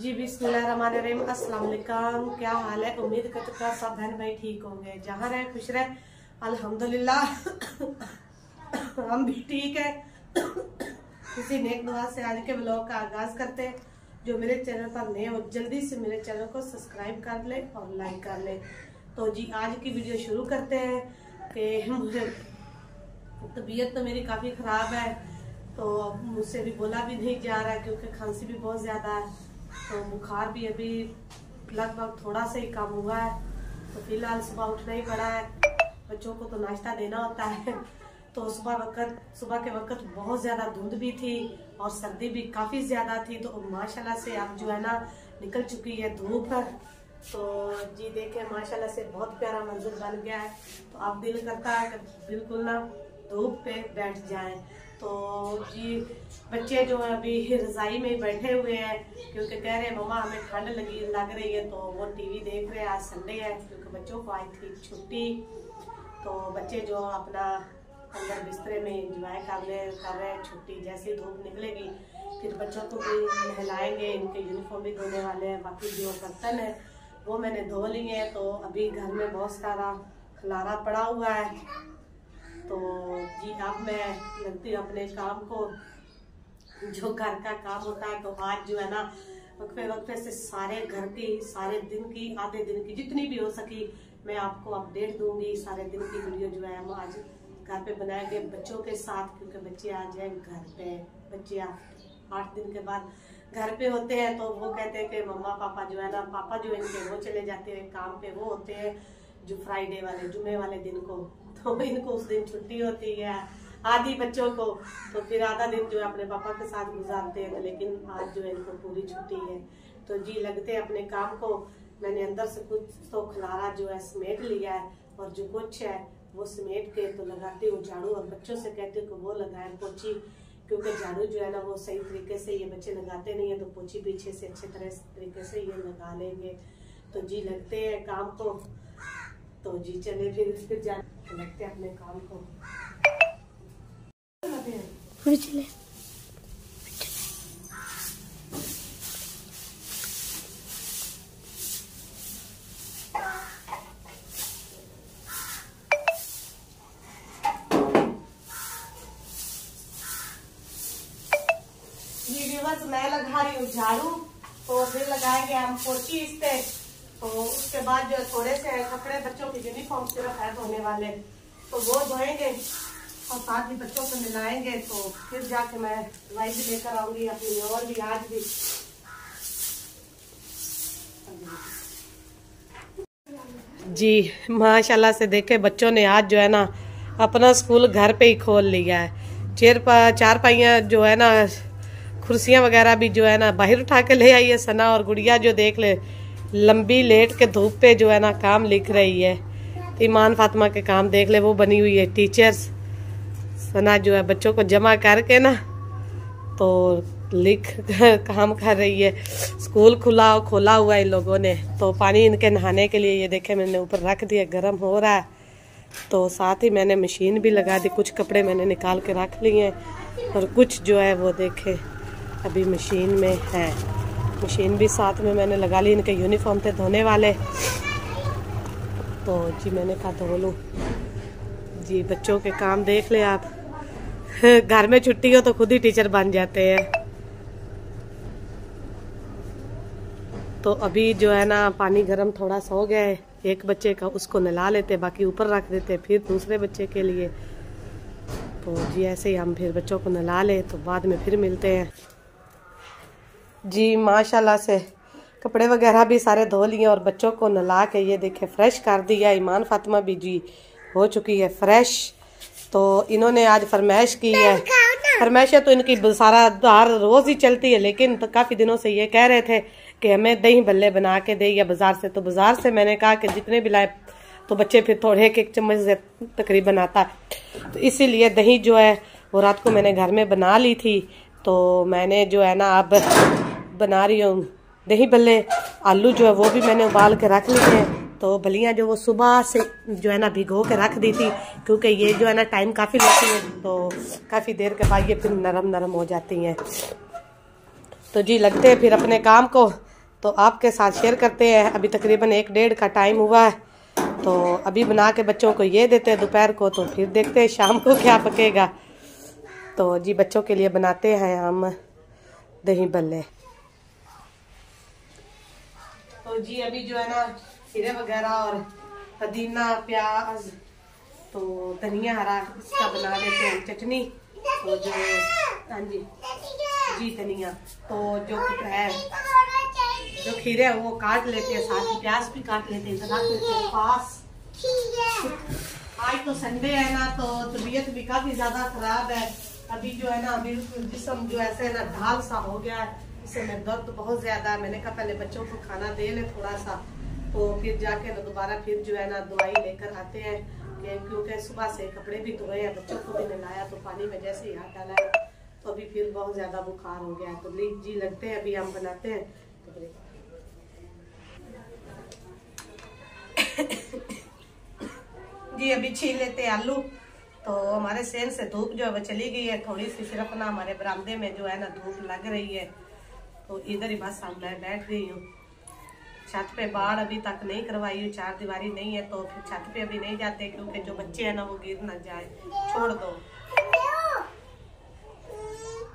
जी बिस्मिल्लाहिर्रहमानिर्रहीम। अस्सलाम वालेकुम। क्या हाल है? उम्मीद करता हूँ सब बहन भाई ठीक होंगे, जहाँ रहे खुश रहे। अल्हम्दुलिल्लाह हम भी ठीक है। किसी नेक दुआ से आज के ब्लॉग का आगाज करते हैं। जो मेरे चैनल पर नए हो जल्दी से मेरे चैनल को सब्सक्राइब कर ले और लाइक कर ले। तो जी आज की वीडियो शुरू करते हैं कि मुझे तबीयत तो मेरी काफ़ी ख़राब है, तो मुझसे भी बोला भी नहीं जा रहा है क्योंकि खांसी भी बहुत ज़्यादा है। तो बुखार भी अभी लगभग थोड़ा सा ही कम हुआ है। तो फिलहाल सुबह उठना ही पड़ा है, बच्चों को तो नाश्ता देना होता है। तो सुबह के वक्त बहुत ज़्यादा धुंध भी थी और सर्दी भी काफ़ी ज़्यादा थी। तो माशाल्लाह से अब जो है ना निकल चुकी है धूप। तो जी देखें माशाल्लाह से बहुत प्यारा मंजर बन गया है। तो अब दिल करता है कि बिल्कुल ना धूप पे बैठ जाएं। तो जी बच्चे जो है अभी रजाई में बैठे हुए हैं क्योंकि कह रहे हैं मम्मा हमें ठंड लग रही है। तो वो टीवी देख रहे हैं। आज संडे है क्योंकि बच्चों को आई थी छुट्टी। तो बच्चे जो अपना अंदर बिस्तरे में इंजॉय कर रहे हैं। छुट्टी जैसी धूप निकलेगी फिर बच्चों को भी नहलाएंगे, इनके यूनिफॉर्म भी धोने वाले हैं। बाकी जो बर्तन है वो मैंने धो लिए हैं। तो अभी घर में बहुत सारा खलारा पड़ा हुआ है। तो जी अब मैं लगती हूँ अपने काम को, जो घर का काम होता है। तो आज जो है ना वक्फे से सारे घर की, सारे दिन की, आधे दिन की जितनी भी हो सकी मैं आपको अपडेट दूंगी। सारे दिन की वीडियो जो है हम आज घर पे बनाएंगे बच्चों के साथ, क्योंकि बच्चे आ जाए घर पे। बच्चे 8 दिन के बाद घर पे होते हैं। तो वो कहते हैं कि मम्मा पापा जो है ना, पापा जो इनके वो चले जाते हैं काम पे, वो होते हैं जो फ्राइडे वाले जुमे वाले दिन को। तो इनको उस दिन छुट्टी होती है आधी बच्चों को। तो फिर आधा दिन जो है अपने पापा के साथ गुजारते हैं। लेकिन आज जो है इनको पूरी छुट्टी है। तो जी लगते हैं अपने काम को। मैंने अंदर से कुछ तो खलारा जो है समेट लिया है और जो कुछ है वो समेट के तो लगाती हूँ झाड़ू। और बच्चों से कहती हूँ कि वो लगाए पोछी, क्योंकि झाड़ू जो है ना वो सही तरीके से ये बच्चे लगाते नहीं है। तो पोछी पीछे से अच्छे तरीके से ये लगा लेंगे। तो जी लगते हैं काम को। तो जी चले फिर जाने लगते हैं अपने काम को। चले मैं लगा रही हूँ झाड़ू। तो फिर लगाएंगे हम पोछी इस पे। तो उसके बाद जो थोड़े से कपड़े बच्चों की यूनिफॉर्म सिर्फ है धोने वाले, तो वो धोएंगे और साथ ही बच्चों को मिलाएंगे। तो फिर जाके मैं दवाई भी लेकर आऊंगी अपनी। और भी आज भी जी माशाल्लाह से देखे बच्चों ने आज जो है ना अपना स्कूल घर पे ही खोल लिया है। चारपाइयाँ जो है ना, कुर्सियाँ वगैरह भी जो है ना बाहर उठा के ले आई है सना। और गुड़िया जो देख ले लंबी लेट के धूप पे जो है ना काम लिख रही है। ईमान फातिमा के काम देख ले, वो बनी हुई है टीचर्स। सना जो है बच्चों को जमा करके ना तो लिख काम कर रही है। स्कूल खोला हुआ इन लोगों ने। तो पानी इनके नहाने के लिए ये देखे मैंने ऊपर रख दिया, गर्म हो रहा है। तो साथ ही मैंने मशीन भी लगा दी। कुछ कपड़े मैंने निकाल के रख लिए हैं और कुछ जो है वो देखे अभी मशीन में है। मशीन भी साथ में मैंने लगा ली, इनके यूनिफॉर्म थे धोने वाले। तो जी मैंने कहा धो लूँ। जी बच्चों के काम देख ले आप। घर में छुट्टी हो तो खुद ही टीचर बन जाते हैं। तो अभी जो है ना पानी गर्म थोड़ा सा हो गया है। एक बच्चे का उसको नहला लेते, बाकी ऊपर रख देते फिर दूसरे बच्चे के लिए। तो जी ऐसे ही हम फिर बच्चों को नहला ले तो बाद में फिर मिलते हैं। जी माशाल्लाह से कपड़े वगैरह भी सारे धो लिए और बच्चों को नहला के ये देखे फ्रेश कर दिया। ईमान फातिमा भी जी हो चुकी है फ्रेश। तो इन्होंने आज फरमाइश की है। फरमाइशें तो इनकी सारा हर रोज ही चलती है, लेकिन तो काफी दिनों से ये कह रहे थे कि हमें दही भल्ले बना के दे या बाजार से। तो बाजार से मैंने कहा कि जितने भी लाए तो बच्चे फिर थोड़े एक चम्मच से तकरीबन आता है। तो इसीलिए दही जो है वो रात को मैंने घर में बना ली थी। तो मैंने जो है ना अब बना रही हूँ दही भल्ले। आलू जो है वो भी मैंने उबाल के रख लिए हैं। तो भलियाँ जो वो सुबह से जो है ना भिगो के रख दी थी, क्योंकि ये जो है ना टाइम काफ़ी लेती है। तो काफ़ी देर के बाद ये फिर नरम नरम हो जाती हैं। तो जी लगते हैं फिर अपने काम को। तो आपके साथ शेयर करते हैं। अभी तकरीबन 1-1:30 का टाइम हुआ है, तो अभी बना के बच्चों को ये देते हैं दोपहर को, तो फिर देखते हैं शाम को क्या पकेगा। तो जी बच्चों के लिए बनाते हैं हम दही भल्ले। तो जी अभी जो है ना खीरे वगैरह और पुदीना, प्याज, तो धनिया हरा, इसका बना लेते हैं चटनी। तो जो हाँ जी धनिया, तो जो है जो खीरे है वो काट लेते हैं, साथ ही प्याज भी काट लेते हैं, रख लेते हैं पास। आज तो संडे है ना, तो तबीयत भी काफी ज्यादा खराब है। अभी जो है ना बिल्कुल जिस्म जो ऐसे है ना ढाल सा हो गया है, इससे में दर्द बहुत ज्यादा है। मैंने कहा पहले बच्चों को खाना दे ले थोड़ा सा, तो फिर जाके ना दोबारा फिर जो है ना दवाई लेकर आते हैं, क्योंकि सुबह से कपड़े भी धोए हैं, बच्चों को भी नहलाया, तो पानी में जैसे ही हाथ डाला है तो अभी फिर बहुत ज्यादा बुखार हो गया है। तो जी लगते हैं अभी हम बनाते हैं। जी अभी छील लेते हैं आलू। तो हमारे सेन से धूप जो है वो चली गई है थोड़ी सी, सिर्फ ना हमारे बरामदे में जो है ना धूप लग रही है, तो इधर ही बस हम मैं बैठ गई हूँ। छत पे बाढ़ अभी तक नहीं करवाई हूँ, 4 दीवारी नहीं है, तो फिर छत पे अभी नहीं जाते, क्योंकि जो बच्चे हैं ना वो गिर ना जाए, छोड़ दो।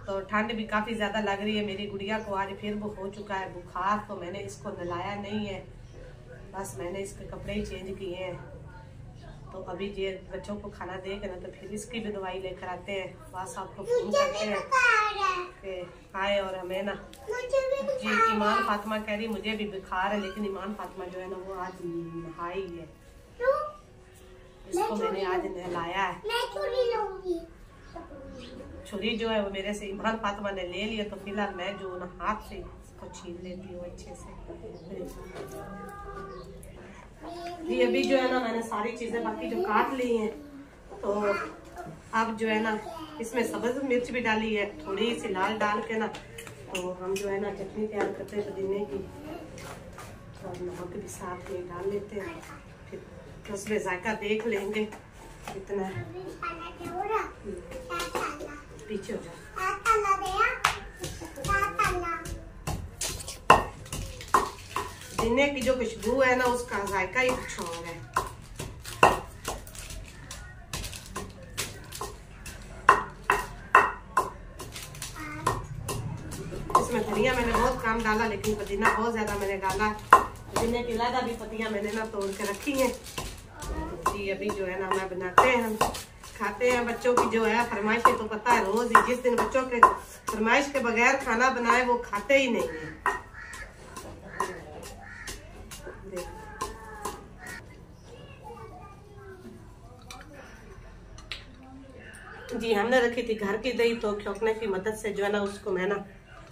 तो ठंड भी काफी ज्यादा लग रही है। मेरी गुड़िया को आज फिर वो हो चुका है बुखार, तो मैंने इसको नहलाया नहीं है, बस मैंने इसके कपड़े ही चेंज किए हैं। तो अभी ये बच्चों को खाना देगा ना, तो फिर इसकी भी दवाई लेकर आते हैं। बस आपको फोन करते हैं कि आए, और हमें ना जी ईमान फातिमा कह रही मुझे भी बुखार है, लेकिन ईमान फातिमा जो है ना वो आज नहाई है, इसको मैंने आज नहलाया है। छुरी जो है वो मेरे से ईमान फातिमा ने ले लिया, तो फिलहाल मैं जो ना हाथ से इसको छीन लेती हूँ अच्छे से। ये अभी जो है ना मैंने सारी चीजें बाकी जो काट ली हैं, तो अब जो है ना इसमें सब्ज मिर्च भी डाली है, थोड़ी सी लाल डाल के ना, तो हम जो है ना चटनी तैयार करते हैं पुदीने की, और नमक भी साथ में डाल लेते हैं, फिर उसमें जायका देख लेंगे कितना है। पीछे हो जाओ। पुदीने की जो खुशबू है ना उसका जायका ही कुछ और है। इसमें धनिया मैंने बहुत कम डाला, लेकिन पुदीना बहुत ज्यादा मैंने डाला। पुदीने की अलग भी पत्तियां मैंने ना तोड़ के रखी हैं। जी अभी जो है ना मैं बनाते हैं, हम खाते हैं। बच्चों की जो है फरमाइश है, तो पता है रोज ही, जिस दिन बच्चों के फरमाइश के बगैर खाना बनाए वो खाते ही नहीं है। जी हमने रखी थी घर की दही, तो खौकने की मदद से जो है ना उसको मैं ना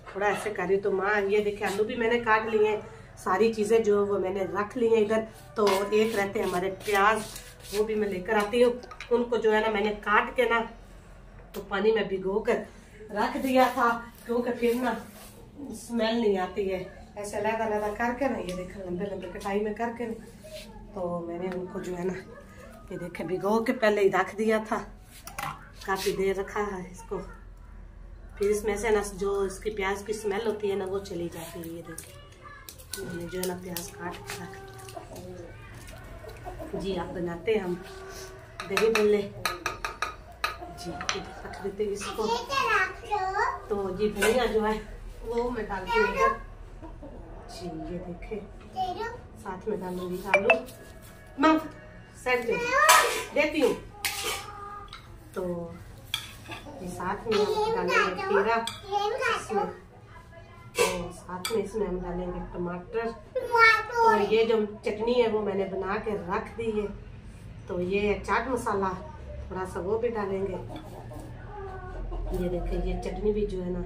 थोड़ा ऐसे कर रही। तो माँ ये देखे आलू भी मैंने काट लिए हैं, सारी चीजें जो वो मैंने रख ली हैं इधर। तो एक रहते हैं हमारे प्याज, वो भी मैं लेकर आती हूँ। उनको जो है ना मैंने काट के ना तो पानी में भिगो कर रख दिया था, क्योंकि फिर ना स्मेल नहीं आती है। ऐसे लहदा लहदा करके ना, ये देखे लंबे लंबे कटाई में करके, तो मैंने उनको जो है ना ये देखे भिगो के पहले ही रख दिया था, काफी देर रखा है इसको। फिर इसमें से ना जो इसकी प्याज की स्मेल होती है ना वो चली जाती है। ये देखिए मैंने जो है ना प्याज काट के रख दिया। जी आप बनाते हैं हम दही भल्ले। जी रख देते इसको। तो जी धनिया जो है वो मैं डालती हूँ। जी ये देखे साथ में डालूंगी आलू, मैं सेट देती हूँ। तो ये साथ में हम डालेंगे खीरा इसमें, तो साथ में इसमें हम डालेंगे टमाटर। तो ये जो चटनी है वो मैंने बना के रख दी है। तो ये चाट मसाला थोड़ा सा वो भी डालेंगे। ये देखिए ये चटनी भी जो है ना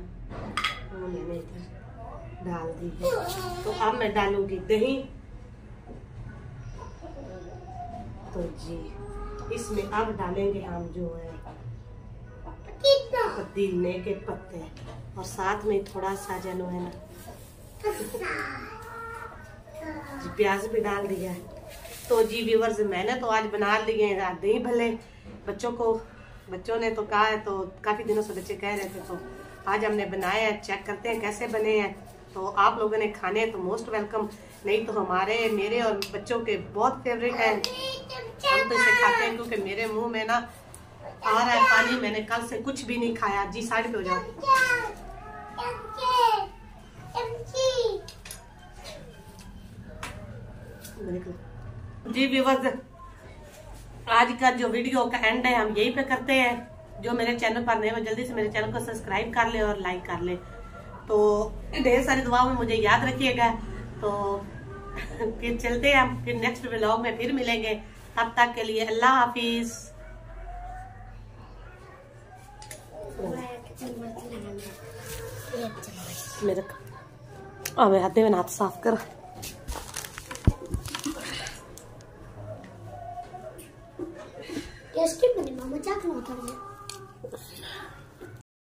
वो मैंने इधर डाल दी है। तो अब मैं डालूंगी दही। तो जी इसमें अब डालेंगे हम जो है पुदीने के पत्ते, और साथ में थोड़ा सा जो है ना प्याज भी डाल दिया है। तो जी व्यूअर्स मैंने तो आज बना लिए हैं दही भल्ले। बच्चों ने तो कहा है, तो काफी दिनों से बच्चे कह रहे थे, तो आज हमने बनाए हैं। चेक करते हैं कैसे बने हैं। तो आप लोगों ने खाने हैं तो मोस्ट वेलकम, नहीं तो हमारे मेरे और बच्चों के बहुत फेवरेट है। हम तो इसे खाते हैं क्योंकि मेरे मुंह में ना आ रहा है पानी। मैंने कल से कुछ भी नहीं खाया। जी साइड पे हो जाओ। जी व्यूअर्स, आज का जो वीडियो का एंड है हम यही पे करते हैं। जो मेरे चैनल पर नए हो जल्दी से मेरे चैनल को सब्सक्राइब कर ले और लाइक कर ले। तो ढेर सारी दुआओं में मुझे याद रखिएगा। तो फिर चलते हैं हम, फिर नेक्स्ट व्लॉग में फिर मिलेंगे। तब तक के लिए अल्लाह हाफिज। मेरे हाथे में हाथ साफ कर। टेस्टी बनी मामा, क्या खाना था?